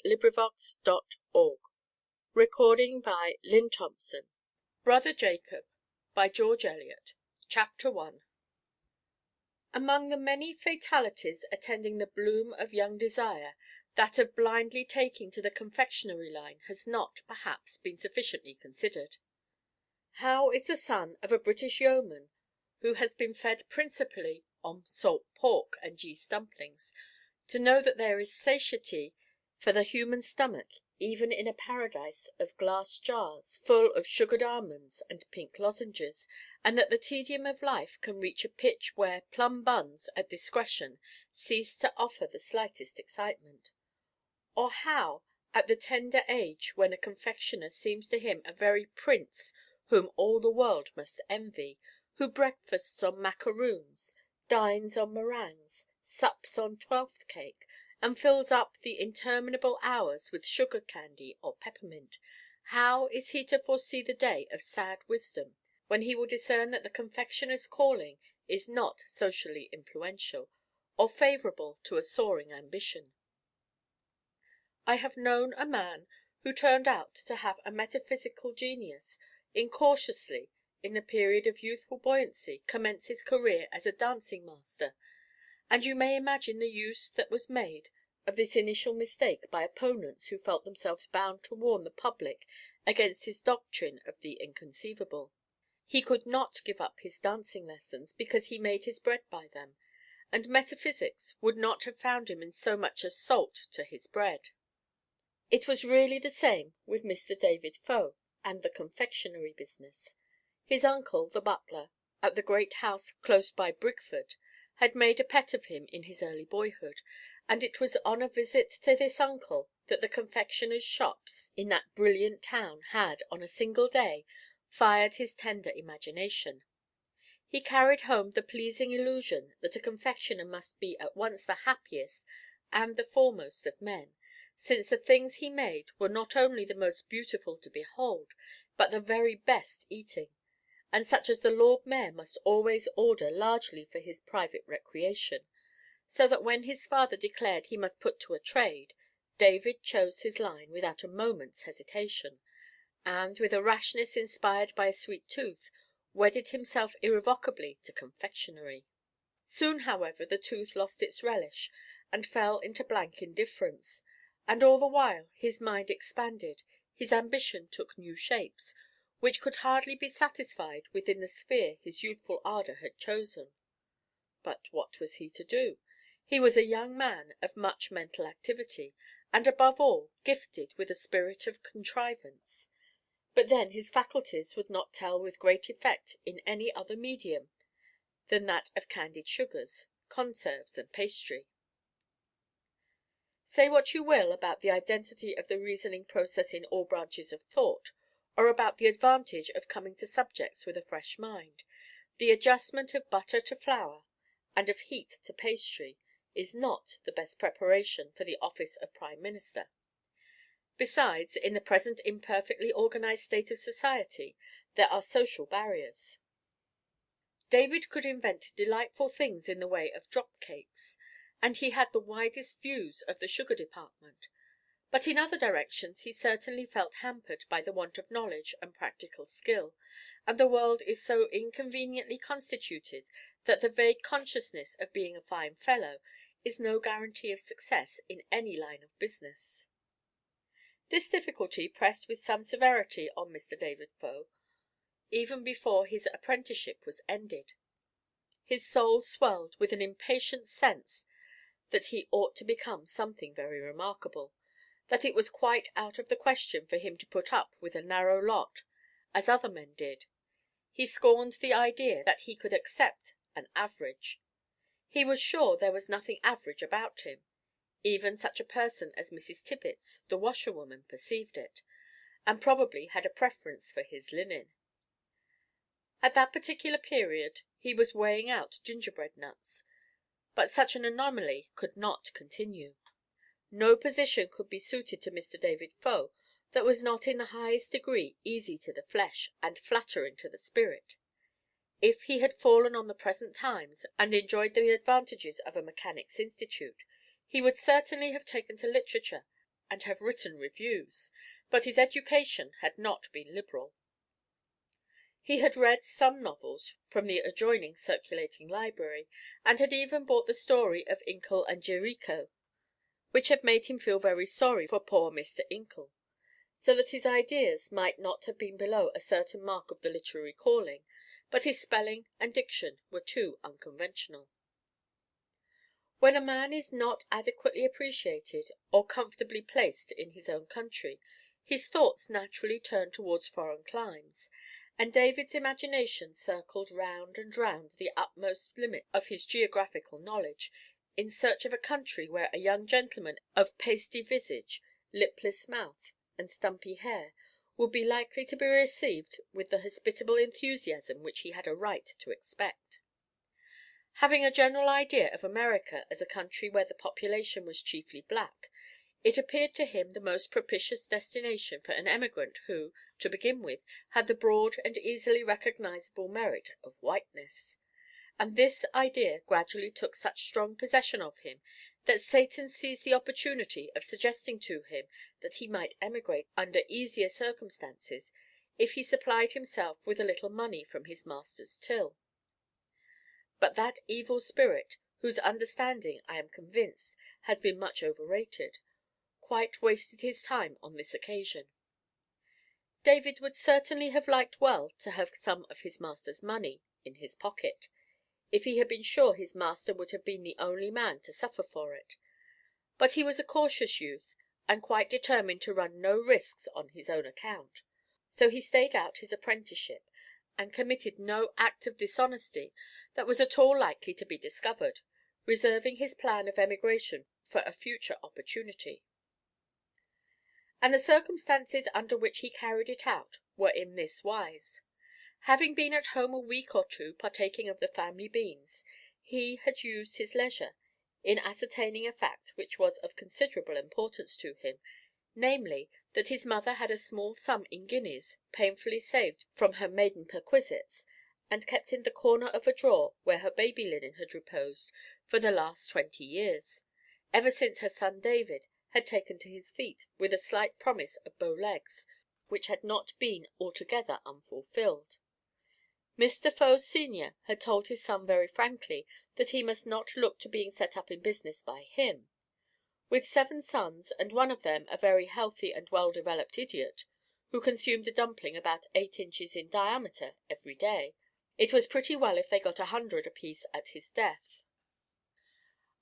LibriVox.org. Recording by Lynn Thompson. Brother Jacob by George Eliot. Chapter 1. Among the many fatalities attending the bloom of young desire, that of blindly taking to the confectionery line has not, perhaps, been sufficiently considered. How is the son of a British yeoman, who has been fed principally on salt pork and yeast dumplings, to know that there is satiety for the human stomach even in a paradise of glass jars full of sugared almonds and pink lozenges, and that the tedium of life can reach a pitch where plum buns at discretion cease to offer the slightest excitement? Or how, at the tender age when a confectioner seems to him a very prince whom all the world must envy, who breakfasts on macaroons, dines on meringues, sups on twelfth cake, and fills up the interminable hours with sugar candy or peppermint, how is he to foresee the day of sad wisdom, when he will discern that the confectioner's calling is not socially influential, or favourable to a soaring ambition? I have known a man who turned out to have a metaphysical genius, incautiously, in the period of youthful buoyancy, commence his career as a dancing master, and you may imagine the use that was made of this initial mistake by opponents who felt themselves bound to warn the public against his doctrine of the inconceivable. He could not give up his dancing lessons, because he made his bread by them, and metaphysics would not have found him in so much as salt to his bread. It was really the same with Mr. David Faux and the confectionery business. His uncle, the butler, at the great house close by Brigford, had made a pet of him in his early boyhood, and it was on a visit to this uncle that the confectioners' shops in that brilliant town had, on a single day, fired his tender imagination. He carried home the pleasing illusion that a confectioner must be at once the happiest and the foremost of men, since the things he made were not only the most beautiful to behold, but the very best eating, and such as the Lord Mayor must always order largely for his private recreation; so that when his father declared he must put to a trade, David chose his line without a moment's hesitation, and, with a rashness inspired by a sweet tooth, wedded himself irrevocably to confectionery. Soon, however, the tooth lost its relish, and fell into blank indifference, and all the while his mind expanded, his ambition took new shapes, which could hardly be satisfied within the sphere his youthful ardour had chosen. But what was he to do? He was a young man of much mental activity, and above all gifted with a spirit of contrivance; but then his faculties would not tell with great effect in any other medium than that of candied sugars, conserves, and pastry. Say what you will about the identity of the reasoning process in all branches of thought, or about the advantage of coming to subjects with a fresh mind, the adjustment of butter to flour, and of heat to pastry, is not the best preparation for the office of prime minister. Besides, in the present imperfectly organized state of society, there are social barriers. David could invent delightful things in the way of drop–cakes, and he had the widest views of the sugar department; but in other directions he certainly felt hampered by the want of knowledge and practical skill, and the world is so inconveniently constituted that the vague consciousness of being a fine fellow is no guarantee of success in any line of business. This difficulty pressed with some severity on Mr. David Faux, even before his apprenticeship was ended. His soul swelled with an impatient sense that he ought to become something very remarkable, that it was quite out of the question for him to put up with a narrow lot, as other men did. He scorned the idea that he could accept an average. He was sure there was nothing average about him. Even such a person as Mrs. Tibbets, the washerwoman, perceived it, and probably had a preference for his linen. At that particular period he was weighing out gingerbread nuts, but such an anomaly could not continue. No position could be suited to Mr. David Faux that was not in the highest degree easy to the flesh and flattering to the spirit. If he had fallen on the present times, and enjoyed the advantages of a mechanics' institute, he would certainly have taken to literature, and have written reviews, but his education had not been liberal. He had read some novels from the adjoining circulating library, and had even bought the story of Inkle and Jericho, which had made him feel very sorry for poor Mr. Inkle, so that his ideas might not have been below a certain mark of the literary calling, but his spelling and diction were too unconventional. When a man is not adequately appreciated or comfortably placed in his own country, his thoughts naturally turn towards foreign climes, and David's imagination circled round and round the utmost limit of his geographical knowledge, in search of a country where a young gentleman of pasty visage, lipless mouth, and stumpy hair would be likely to be received with the hospitable enthusiasm which he had a right to expect. Having a general idea of America as a country where the population was chiefly black, it appeared to him the most propitious destination for an emigrant who, to begin with, had the broad and easily recognizable merit of whiteness; and this idea gradually took such strong possession of him that Satan seized the opportunity of suggesting to him that he might emigrate under easier circumstances if he supplied himself with a little money from his master's till. But that evil spirit, whose understanding, I am convinced, has been much overrated, quite wasted his time on this occasion. David would certainly have liked well to have some of his master's money in his pocket, if he had been sure his master would have been the only man to suffer for it; but he was a cautious youth, and quite determined to run no risks on his own account, so he stayed out his apprenticeship, and committed no act of dishonesty that was at all likely to be discovered, reserving his plan of emigration for a future opportunity. And the circumstances under which he carried it out were in this wise. Having been at home a week or two partaking of the family beans, he had used his leisure in ascertaining a fact which was of considerable importance to him, namely, that his mother had a small sum in guineas painfully saved from her maiden perquisites, and kept in the corner of a drawer where her baby linen had reposed for the last 20 years, ever since her son David had taken to his feet with a slight promise of bow legs which had not been altogether unfulfilled. Mr. Faux senior had told his son very frankly that he must not look to being set up in business by him. With 7 sons, and one of them a very healthy and well-developed idiot, who consumed a dumpling about 8 inches in diameter every day, it was pretty well if they got 100 apiece at his death.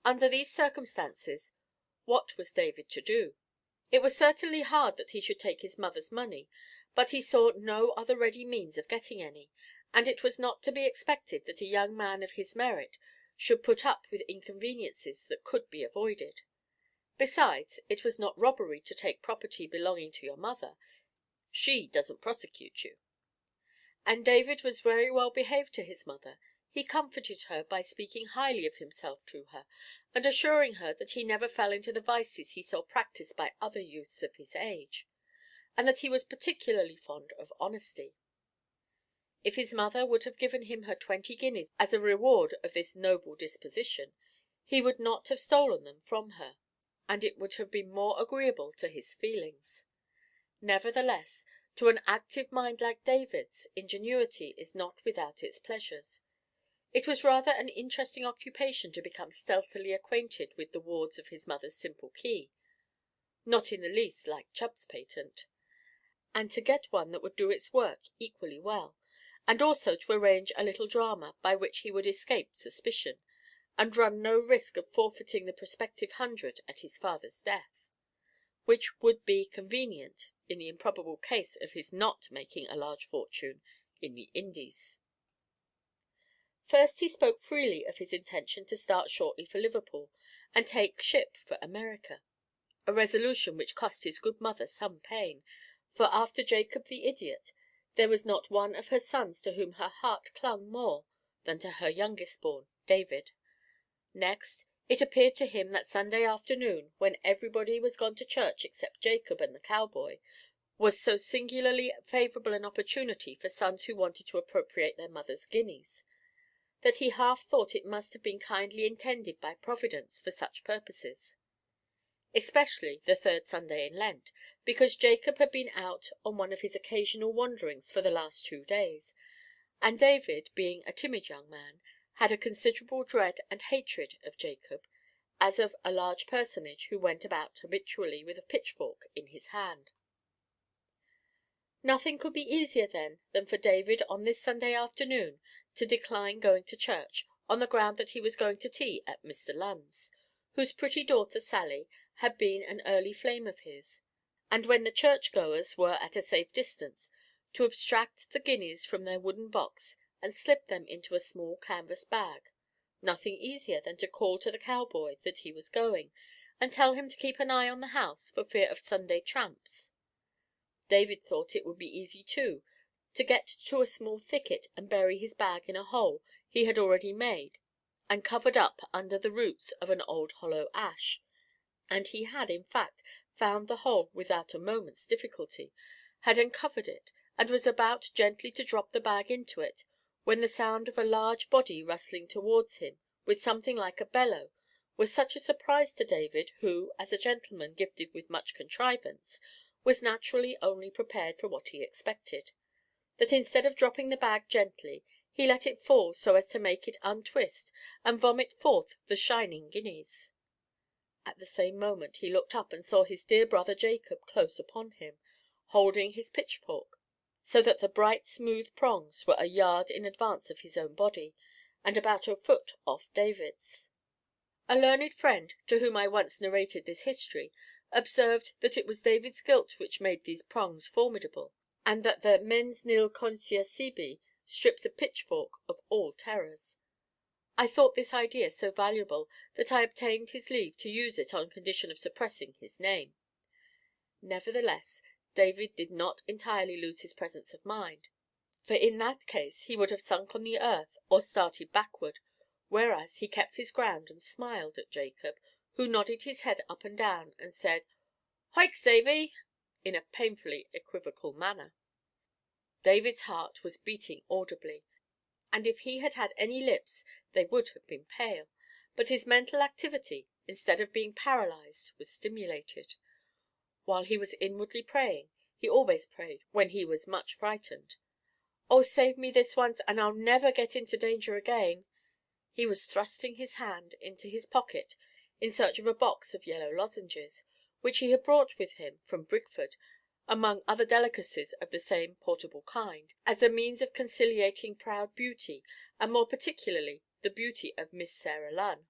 Under these circumstances, what was David to do? It was certainly hard that he should take his mother's money, but he saw no other ready means of getting any, and it was not to be expected that a young man of his merit should put up with inconveniences that could be avoided. Besides, it was not robbery to take property belonging to your mother. She doesn't prosecute you. And David was very well behaved to his mother. He comforted her by speaking highly of himself to her, and assuring her that he never fell into the vices he saw practised by other youths of his age, and that he was particularly fond of honesty. If his mother would have given him her 20 guineas as a reward of this noble disposition, he would not have stolen them from her, and it would have been more agreeable to his feelings. Nevertheless, to an active mind like David's, ingenuity is not without its pleasures. It was rather an interesting occupation to become stealthily acquainted with the wards of his mother's simple key, not in the least like Chubb's patent, and to get one that would do its work equally well, and also to arrange a little drama by which he would escape suspicion, and run no risk of forfeiting the prospective 100 at his father's death, which would be convenient in the improbable case of his not making a large fortune in the Indies. First he spoke freely of his intention to start shortly for Liverpool, and take ship for America, a resolution which cost his good mother some pain, for after Jacob the idiot, there was not one of her sons to whom her heart clung more than to her youngest born, David. Next, it appeared to him that Sunday afternoon, when everybody was gone to church except Jacob and the cowboy, was so singularly favourable an opportunity for sons who wanted to appropriate their mother's guineas, that he half thought it must have been kindly intended by Providence for such purposes. especially the third Sunday in Lent, because Jacob had been out on one of his occasional wanderings for the last 2 days, and David, being a timid young man, had a considerable dread and hatred of Jacob, as of a large personage who went about habitually with a pitchfork in his hand. Nothing could be easier, then, than for David on this Sunday afternoon to decline going to church, on the ground that he was going to tea at Mr. Lunn's, whose pretty daughter Sally had been an early flame of his, and when the church–goers were at a safe distance, to abstract the guineas from their wooden box and slip them into a small canvas bag. Nothing easier than to call to the cowboy that he was going, and tell him to keep an eye on the house for fear of Sunday tramps. David thought it would be easy, too, to get to a small thicket and bury his bag in a hole he had already made and covered up under the roots of an old hollow ash; and he had, in fact, found the hole without a moment's difficulty, had uncovered it, and was about gently to drop the bag into it, when the sound of a large body rustling towards him with something like a bellow was such a surprise to David, who, as a gentleman gifted with much contrivance, was naturally only prepared for what he expected, that instead of dropping the bag gently, he let it fall so as to make it untwist and vomit forth the shining guineas. At the same moment he looked up and saw his dear brother Jacob close upon him, holding his pitchfork, so that the bright smooth prongs were a yard in advance of his own body, and about a foot off David's. A learned friend, to whom I once narrated this history, observed that it was David's guilt which made these prongs formidable, and that the mens nil conscia sibi strips a pitchfork of all terrors. I thought this idea so valuable that I obtained his leave to use it on condition of suppressing his name. Nevertheless, David did not entirely lose his presence of mind, for in that case he would have sunk on the earth or started backward, whereas he kept his ground and smiled at Jacob, who nodded his head up and down and said, "Hoiks, Davy," in a painfully equivocal manner. David's heart was beating audibly, and if he had had any lips they would have been pale, but his mental activity, instead of being paralyzed, was stimulated. While he was inwardly praying, he always prayed when he was much frightened, "Oh, save me this once, and I'll never get into danger again," he was thrusting his hand into his pocket in search of a box of yellow lozenges, which he had brought with him from Brigford, among other delicacies of the same portable kind, as a means of conciliating proud beauty, and more particularly the beauty of Miss Sarah Lunn.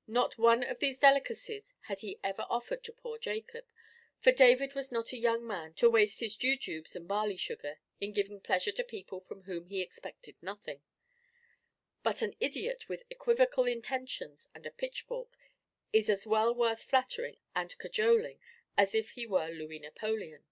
Not one of these delicacies had he ever offered to poor Jacob, for David was not a young man to waste his jujubes and barley–sugar in giving pleasure to people from whom he expected nothing. But an idiot with equivocal intentions and a pitchfork is as well worth flattering and cajoling as if he were Louis Napoleon.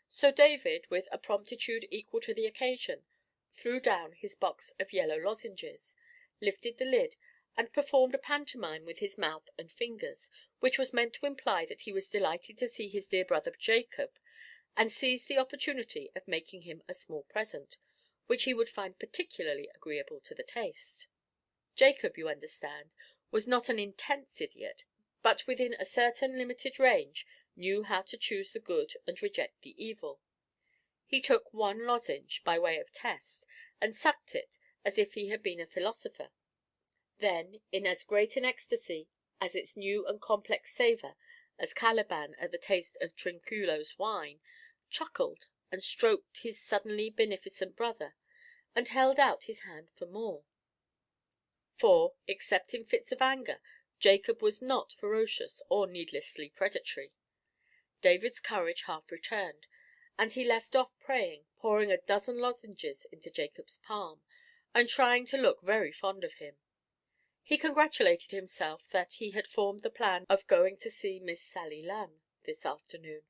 So David, with a promptitude equal to the occasion, threw down his box of yellow lozenges, lifted the lid, and performed a pantomime with his mouth and fingers, which was meant to imply that he was delighted to see his dear brother Jacob, and seized the opportunity of making him a small present, which he would find particularly agreeable to the taste. Jacob, you understand, was not an intense idiot, but within a certain limited range knew how to choose the good and reject the evil. He took one lozenge, by way of test, and sucked it as if he had been a philosopher. Then, in as great an ecstasy at its new and complex savour as Caliban at the taste of Trinculo's wine, chuckled and stroked his suddenly beneficent brother, and held out his hand for more. For, except in fits of anger, Jacob was not ferocious or needlessly predatory. David's courage half returned, and he left off praying, pouring a dozen lozenges into Jacob's palm, and trying to look very fond of him. He congratulated himself that he had formed the plan of going to see Miss Sally Lunn this afternoon,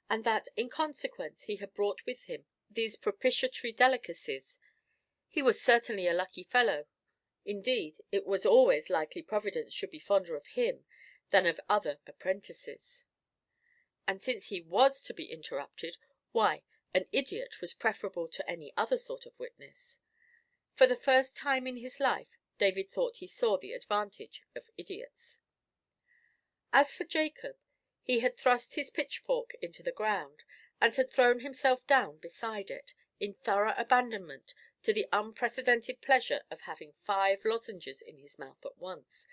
and that, in consequence, he had brought with him these propitiatory delicacies. He was certainly a lucky fellow. Indeed, it was always likely Providence should be fonder of him than of other apprentices. And since he was to be interrupted, why, an idiot was preferable to any other sort of witness. For the first time in his life, David thought he saw the advantage of idiots. As for Jacob, he had thrust his pitchfork into the ground, and had thrown himself down beside it, in thorough abandonment to the unprecedented pleasure of having 5 lozenges in his mouth at once,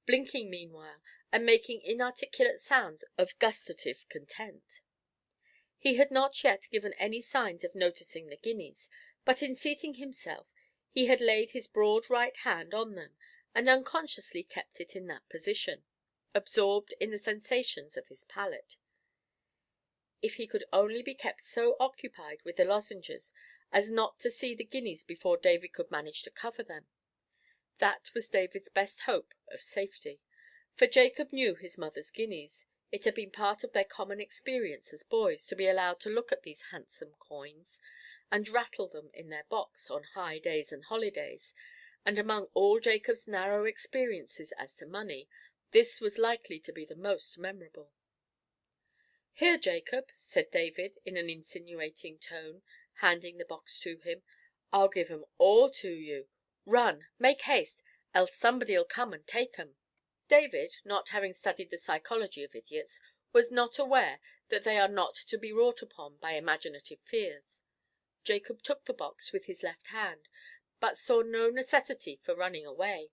blinking meanwhile, and making inarticulate sounds of gustative content. He had not yet given any signs of noticing the guineas, but in seating himself he had laid his broad right hand on them, and unconsciously kept it in that position, absorbed in the sensations of his palate. If he could only be kept so occupied with the lozenges as not to see the guineas before David could manage to cover them! That was David's best hope of safety, for Jacob knew his mother's guineas. It had been part of their common experience as boys to be allowed to look at these handsome coins, and rattle them in their box on high days and holidays, and among all Jacob's narrow experiences as to money, this was likely to be the most memorable. "Here, Jacob," said David, in an insinuating tone, handing the box to him, "I'll give 'em all to you. Run, make haste, else somebody'll come and take 'em." David, not having studied the psychology of idiots, was not aware that they are not to be wrought upon by imaginative fears. Jacob took the box with his left hand, but saw no necessity for running away.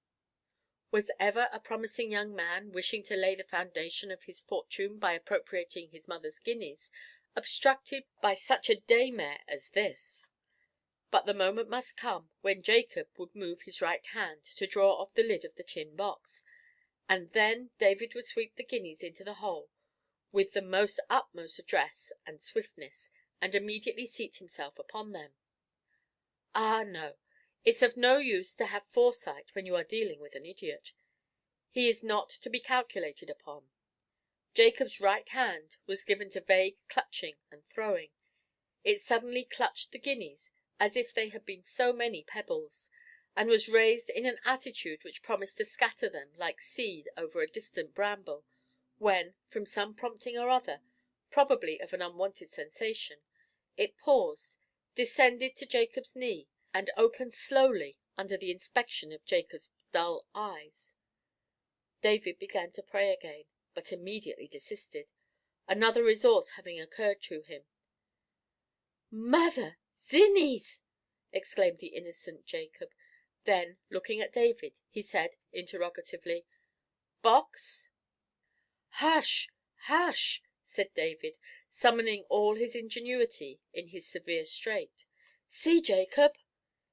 Was ever a promising young man, wishing to lay the foundation of his fortune by appropriating his mother's guineas, obstructed by such a daymare as this? But the moment must come when Jacob would move his right hand to draw off the lid of the tin box, and then David would sweep the guineas into the hole with the utmost address and swiftness, and immediately seat himself upon them. Ah, no! It's of no use to have foresight when you are dealing with an idiot. He is not to be calculated upon. Jacob's right hand was given to vague clutching and throwing. It suddenly clutched the guineas as if they had been so many pebbles, and was raised in an attitude which promised to scatter them like seed over a distant bramble, when, from some prompting or other, probably of an unwonted sensation, it paused, descended to Jacob's knee, and opened slowly under the inspection of Jacob's dull eyes. David began to pray again, but immediately desisted, another resource having occurred to him. "Mother! Zinnies!" exclaimed the innocent Jacob. Then, looking at David, he said, interrogatively, "Box?" "Hush! Hush!" said David, summoning all his ingenuity in his severe strait. "See, Jacob!"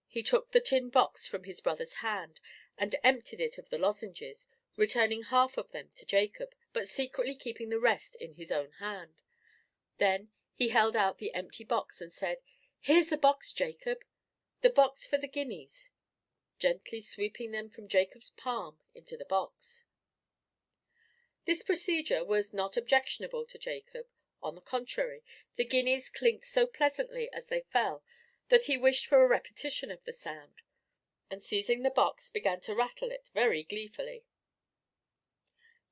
He took the tin box from his brother's hand, and emptied it of the lozenges, returning half of them to Jacob, but secretly keeping the rest in his own hand. Then he held out the empty box, and said, "Here's the box, Jacob, the box for the guineas," gently sweeping them from Jacob's palm into the box. This procedure was not objectionable to Jacob. On the contrary, the guineas clinked so pleasantly as they fell that he wished for a repetition of the sound, and seizing the box, began to rattle it very gleefully.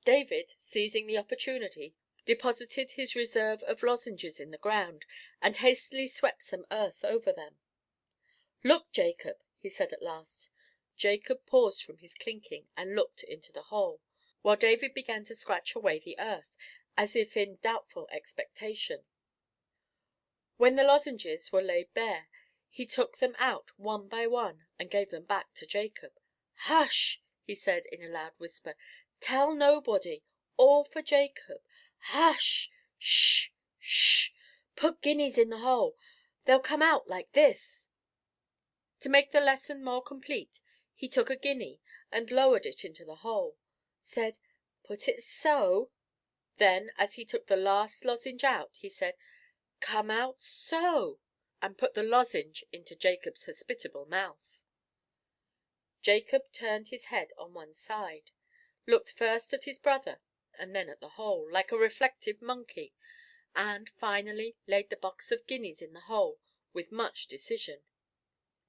David, seizing the opportunity, deposited his reserve of lozenges in the ground, and hastily swept some earth over them. "Look, Jacob," he said at last. Jacob paused from his clinking, and looked into the hole, while David began to scratch away the earth, as if in doubtful expectation. When the lozenges were laid bare, he took them out one by one, and gave them back to Jacob. "Hush!" he said in a loud whisper. "Tell nobody. All for Jacob. Hush! Sh! Sh! Put guineas in the hole. They'll come out like this." To make the lesson more complete, he took a guinea and lowered it into the hole, said, "Put it so." Then, as he took the last lozenge out, he said, "Come out so," and put the lozenge into Jacob's hospitable mouth. Jacob turned his head on one side, looked first at his brother and then at the hole, like a reflective monkey, and finally laid the box of guineas in the hole with much decision.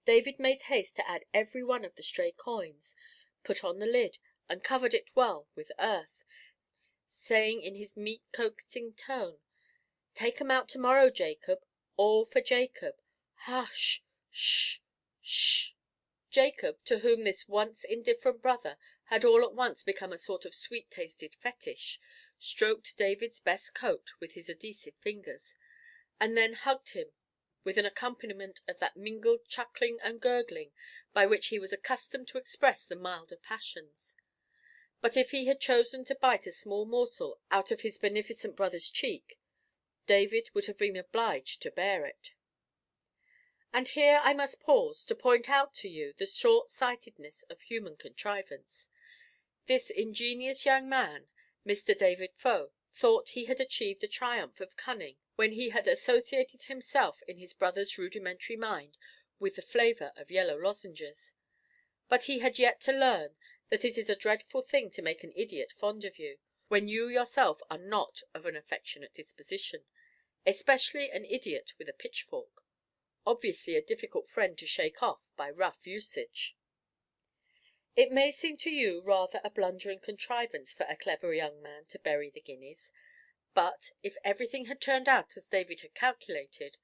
David made haste to add every one of the stray coins, put on the lid, and covered it well with earth, saying in his meek coaxing tone, "Take 'em out to–morrow, Jacob, all for Jacob. Hush! Sh! Sh!" Jacob, to whom this once indifferent brother had all at once become a sort of sweet–tasted fetish, stroked David's best coat with his adhesive fingers, and then hugged him with an accompaniment of that mingled chuckling and gurgling by which he was accustomed to express the milder passions. But if he had chosen to bite a small morsel out of his beneficent brother's cheek, David would have been obliged to bear it. And here I must pause to point out to you the short-sightedness of human contrivance. This ingenious young man, Mr. David Faux, thought he had achieved a triumph of cunning when he had associated himself in his brother's rudimentary mind with the flavour of yellow lozenges. But he had yet to learn that it is a dreadful thing to make an idiot fond of you, when you yourself are not of an affectionate disposition, especially an idiot with a pitchfork, obviously a difficult friend to shake off by rough usage. It may seem to you rather a blundering contrivance for a clever young man to bury the guineas, but, if everything had turned out as David had calculated,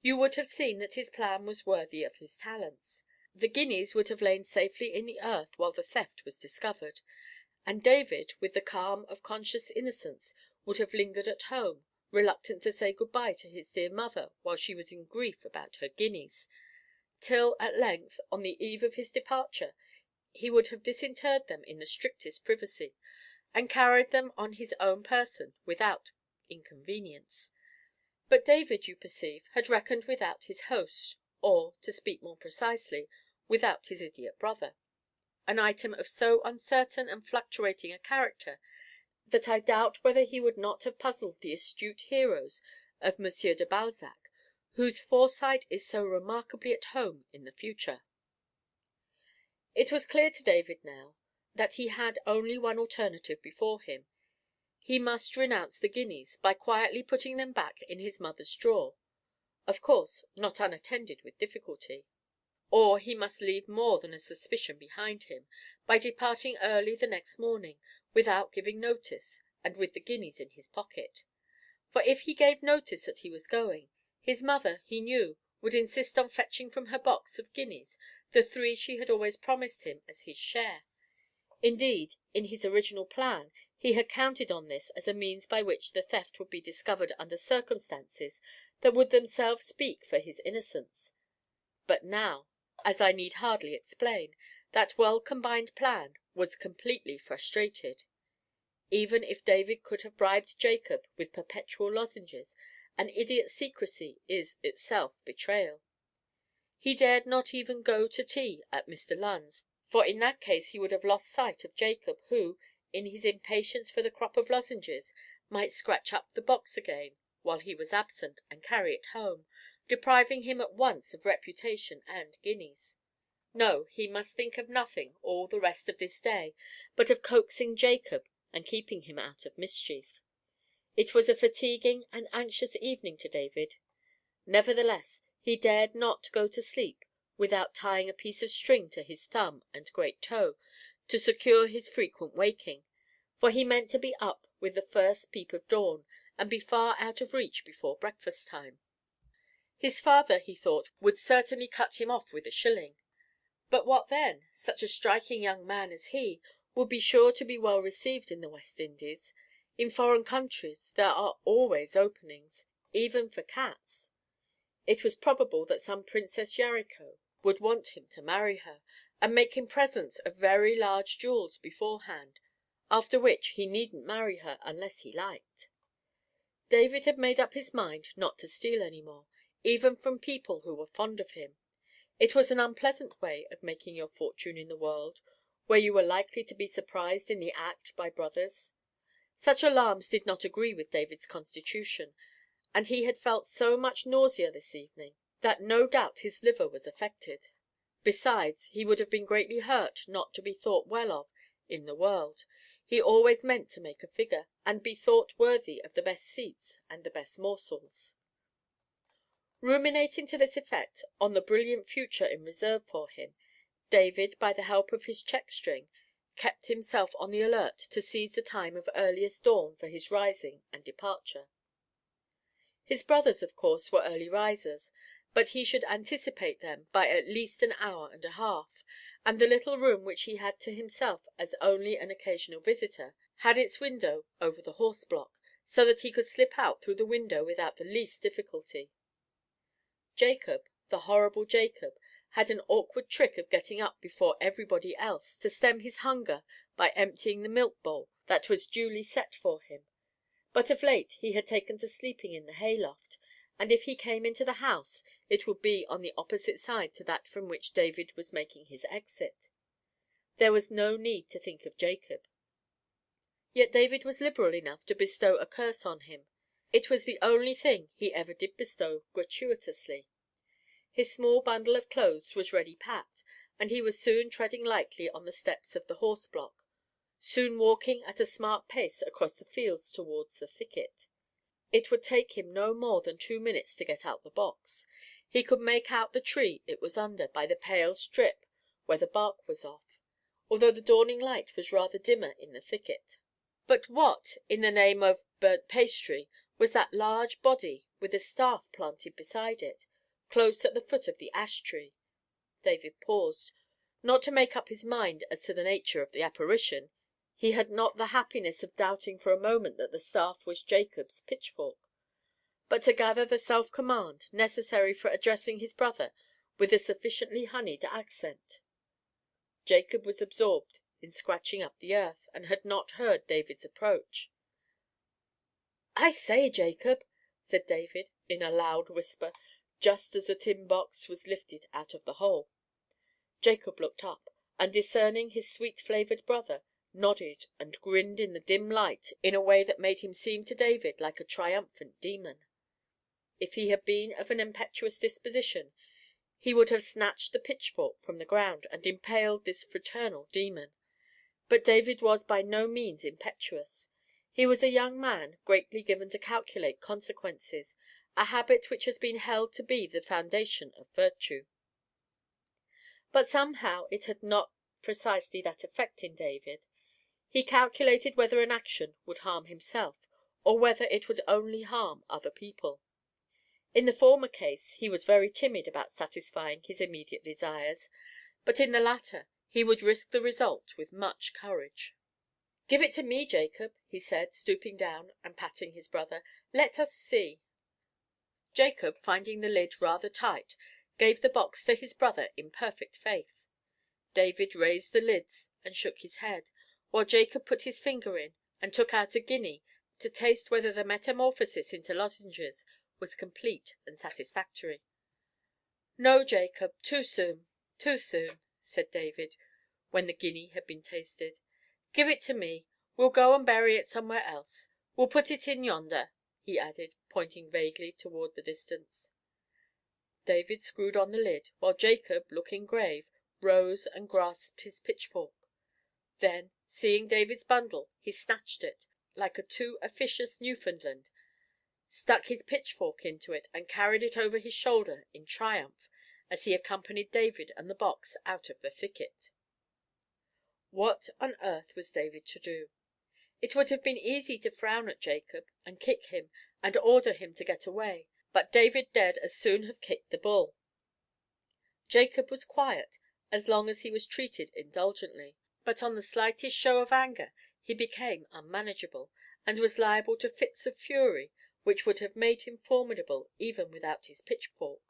you would have seen that his plan was worthy of his talents. The guineas would have lain safely in the earth while the theft was discovered, and David, with the calm of conscious innocence, would have lingered at home, reluctant to say good–bye to his dear mother while she was in grief about her guineas, till at length, on the eve of his departure, he would have disinterred them in the strictest privacy, and carried them on his own person without inconvenience. But David, you perceive, had reckoned without his host, or, to speak more precisely, without his idiot brother, an item of so uncertain and fluctuating a character that I doubt whether he would not have puzzled the astute heroes of M. de Balzac, whose foresight is so remarkably at home in the future. It was clear to David now that he had only one alternative before him. He must renounce the guineas by quietly putting them back in his mother's drawer, of course not unattended with difficulty; or he must leave more than a suspicion behind him, by departing early the next morning, without giving notice, and with the guineas in his pocket. For if he gave notice that he was going, his mother, he knew, would insist on fetching from her box of guineas the 3 she had always promised him as his share. Indeed, in his original plan, he had counted on this as a means by which the theft would be discovered under circumstances that would themselves speak for his innocence. But now, as I need hardly explain, that well–combined plan was completely frustrated. Even if David could have bribed Jacob with perpetual lozenges, an idiot's secrecy is itself betrayal. He dared not even go to tea at Mr. Lunn's, for in that case he would have lost sight of Jacob, who, in his impatience for the crop of lozenges, might scratch up the box again while he was absent, and carry it home, depriving him at once of reputation and guineas. No, he must think of nothing all the rest of this day but of coaxing Jacob and keeping him out of mischief. It was a fatiguing and anxious evening to David. Nevertheless, he dared not go to sleep without tying a piece of string to his thumb and great toe to secure his frequent waking, for he meant to be up with the first peep of dawn, and be far out of reach before breakfast–time. His father, he thought, would certainly cut him off with a shilling. But what then? Such a striking young man as he would be sure to be well received in the West Indies. In foreign countries there are always openings, even for cats. It was probable that some Princess Yarico would want him to marry her, and make him presents of very large jewels beforehand, after which he needn't marry her unless he liked. David had made up his mind not to steal any more, even from people who were fond of him. It was an unpleasant way of making your fortune in the world, where you were likely to be surprised in the act by brothers. Such alarms did not agree with David's constitution, and he had felt so much nausea this evening that no doubt his liver was affected. Besides, he would have been greatly hurt not to be thought well of in the world. He always meant to make a figure, and be thought worthy of the best seats and the best morsels. Ruminating to this effect on the brilliant future in reserve for him, David, by the help of his check–string, kept himself on the alert to seize the time of earliest dawn for his rising and departure. His brothers, of course, were early risers, but he should anticipate them by at least an hour and a half, and the little room which he had to himself as only an occasional visitor had its window over the horse block, so that he could slip out through the window without the least difficulty. Jacob, the horrible Jacob, had an awkward trick of getting up before everybody else, to stem his hunger by emptying the milk bowl that was duly set for him. But of late he had taken to sleeping in the hay loft, and if he came into the house, it would be on the opposite side to that from which David was making his exit. There was no need to think of Jacob. Yet David was liberal enough to bestow a curse on him. It was the only thing he ever did bestow gratuitously. His small bundle of clothes was ready packed, and he was soon treading lightly on the steps of the horse block, soon walking at a smart pace across the fields towards the thicket. It would take him no more than 2 minutes to get out the box. He could make out the tree it was under by the pale strip where the bark was off, although the dawning light was rather dimmer in the thicket. But what, in the name of burnt pastry, was that large body with a staff planted beside it, close at the foot of the ash tree? David paused, not to make up his mind as to the nature of the apparition. He had not the happiness of doubting for a moment that the staff was Jacob's pitchfork, but to gather the self-command necessary for addressing his brother with a sufficiently honeyed accent. Jacob was absorbed in scratching up the earth, and had not heard David's approach. "I say, Jacob," said David in a loud whisper, just as the tin box was lifted out of the hole. Jacob looked up, and discerning his sweet-flavored brother, nodded and grinned in the dim light in a way that made him seem to David like a triumphant demon. If he had been of an impetuous disposition, he would have snatched the pitchfork from the ground and impaled this fraternal demon. But David was by no means impetuous. He was a young man greatly given to calculate consequences, a habit which has been held to be the foundation of virtue. But somehow it had not precisely that effect in David. He calculated whether an action would harm himself, or whether it would only harm other people. In the former case he was very timid about satisfying his immediate desires, but in the latter he would risk the result with much courage. "Give it to me, Jacob," he said, stooping down and patting his brother. "Let us see." Jacob, finding the lid rather tight, gave the box to his brother in perfect faith. David raised the lids and shook his head, while Jacob put his finger in and took out a guinea to taste whether the metamorphosis into lozenges was complete and satisfactory. "No, Jacob, too soon, too soon," said David, when the guinea had been tasted. "Give it to me. We'll go and bury it somewhere else. We'll put it in yonder," he added, pointing vaguely toward the distance. David screwed on the lid, while Jacob, looking grave, rose and grasped his pitchfork. Then, seeing David's bundle, he snatched it, like a too officious Newfoundland, stuck his pitchfork into it, and carried it over his shoulder in triumph as he accompanied David and the box out of the thicket. What on earth was David to do? It would have been easy to frown at Jacob, and kick him, and order him to get away, but David dared as soon have kicked the bull. Jacob was quiet as long as he was treated indulgently, but on the slightest show of anger he became unmanageable, and was liable to fits of fury which would have made him formidable even without his pitchfork.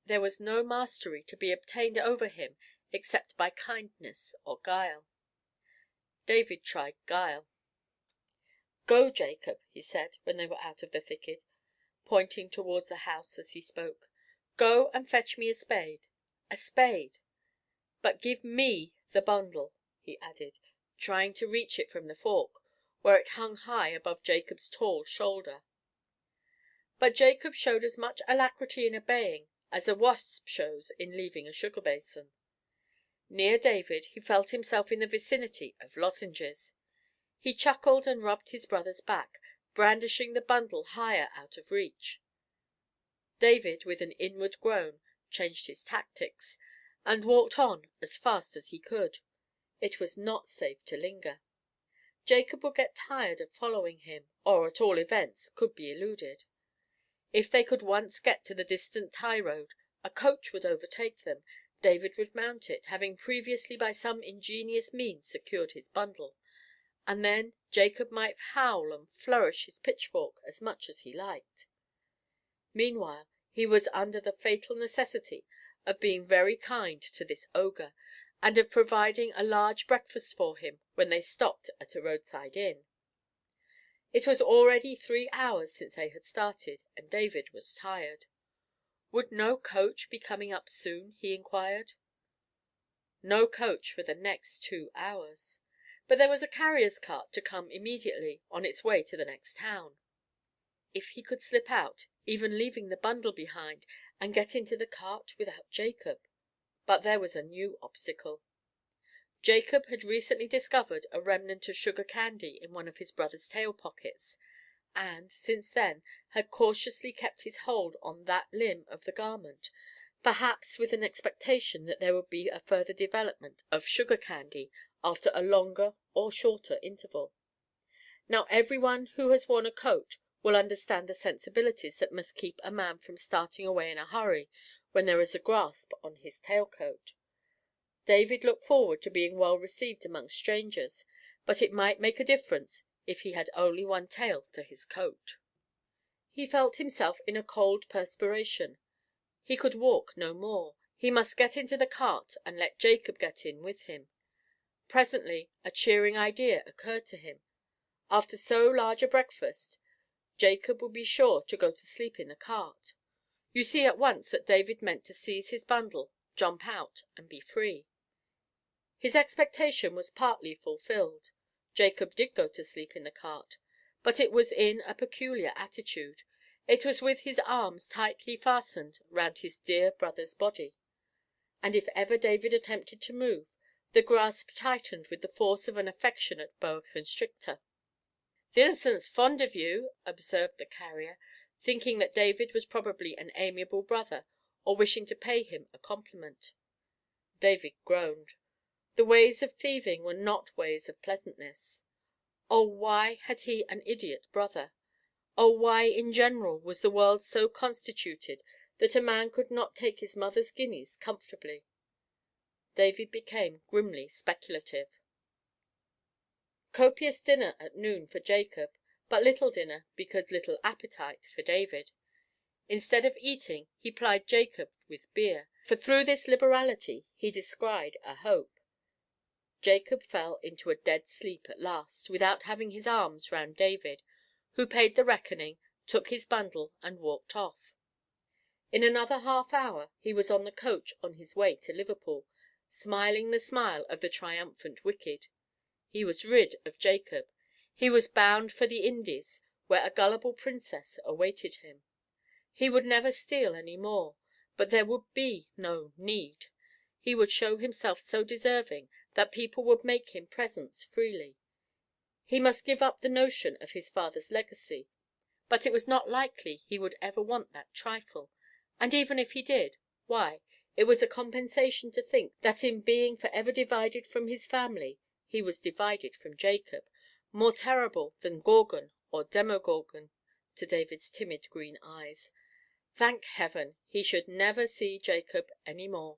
There was no mastery to be obtained over him except by kindness or guile. David tried guile. "Go, Jacob," he said, when they were out of the thicket, pointing towards the house as he spoke. "Go and fetch me a spade. A spade. But give me the bundle," he added, trying to reach it from the fork, where it hung high above Jacob's tall shoulder. But Jacob showed as much alacrity in obeying as a wasp shows in leaving a sugar basin. Near David, he felt himself in the vicinity of lozenges. He chuckled and rubbed his brother's back, brandishing the bundle higher out of reach. David, with an inward groan, changed his tactics, and walked on as fast as he could. It was not safe to linger. Jacob would get tired of following him, or, at all events, could be eluded. If they could once get to the distant high-road, a coach would overtake them. David would mount it, having previously by some ingenious means secured his bundle, and then Jacob might howl and flourish his pitchfork as much as he liked. Meanwhile, he was under the fatal necessity of being very kind to this ogre, and of providing a large breakfast for him when they stopped at a roadside inn. It was already 3 hours since they had started, and David was tired. Would no coach be coming up soon, he inquired. No coach for the next 2 hours. But there was a carrier's cart to come immediately, on its way to the next town. If he could slip out, even leaving the bundle behind, and get into the cart without Jacob! But there was a new obstacle. Jacob had recently discovered a remnant of sugar candy in one of his brother's tail pockets, and, since then, had cautiously kept his hold on that limb of the garment, perhaps with an expectation that there would be a further development of sugar candy after a longer or shorter interval. Now every one who has worn a coat will understand the sensibilities that must keep a man from starting away in a hurry when there is a grasp on his tail coat. David looked forward to being well received among strangers, but it might make a difference if he had only one tail to his coat. He felt himself in a cold perspiration. He could walk no more. He must get into the cart and let Jacob get in with him. Presently a cheering idea occurred to him. After so large a breakfast, Jacob would be sure to go to sleep in the cart. You see at once that David meant to seize his bundle, jump out, and be free. His expectation was partly fulfilled. Jacob did go to sleep in the cart, but it was in a peculiar attitude. It was with his arms tightly fastened round his dear brother's body. And if ever David attempted to move, the grasp tightened with the force of an affectionate boa constrictor. "The innocent's fond of you," observed the carrier, thinking that David was probably an amiable brother, or wishing to pay him a compliment. David groaned. The ways of thieving were not ways of pleasantness. Oh, why had he an idiot brother? Oh, why in general was the world so constituted that a man could not take his mother's guineas comfortably? David became grimly speculative. Copious dinner at noon for Jacob, but little dinner, because little appetite, for David. Instead of eating, he plied Jacob with beer, for through this liberality he descried a hope. Jacob fell into a dead sleep at last, without having his arms round David, who paid the reckoning, took his bundle, and walked off. In another half hour he was on the coach on his way to Liverpool, smiling the smile of the triumphant wicked. He was rid of Jacob. He was bound for the Indies, where a gullible princess awaited him. He would never steal any more, but there would be no need. He would show himself so deserving that people would make him presents freely. He must give up the notion of his father's legacy, but it was not likely he would ever want that trifle, and even if he did, why, it was a compensation to think that in being for ever divided from his family he was divided from Jacob, more terrible than Gorgon or Demogorgon to David's timid green eyes. Thank heaven, he should never see Jacob any more.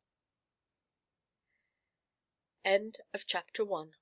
End of chapter 1.